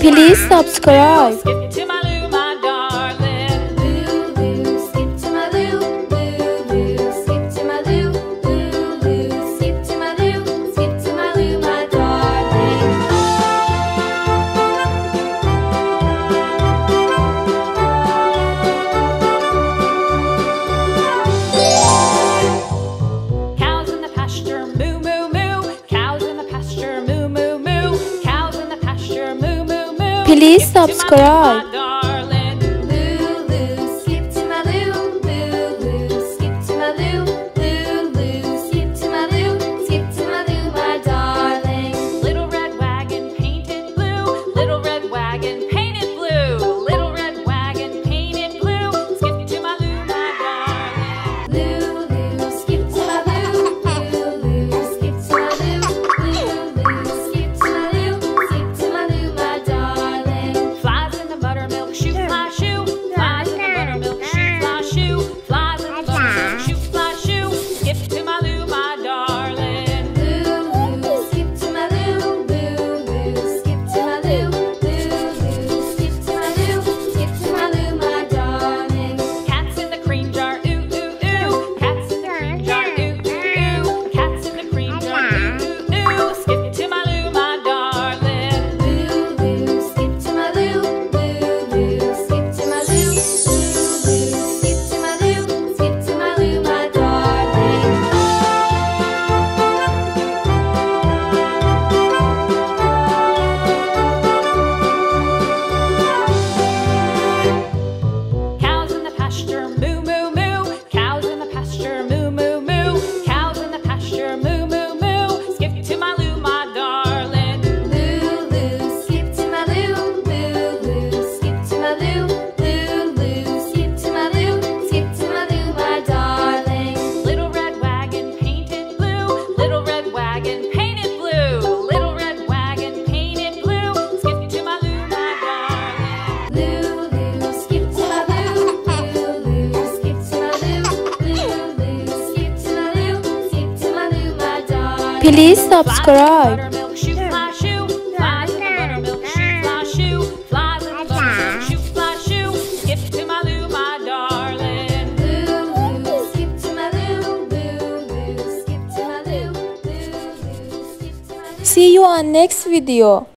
Please subscribe. Skip to my loo, my darling. Loo, loo, skip to my loo. Loo, loo, skip to my loo. Loo, loo, skip to my loo. Skip to my loo, my darling. Cows in the pasture, moo, moo, moo. Cows in the pasture, moo, moo, moo. Cows in the pasture, moo, moo, moo. Please subscribe. Please subscribe. See you on next video.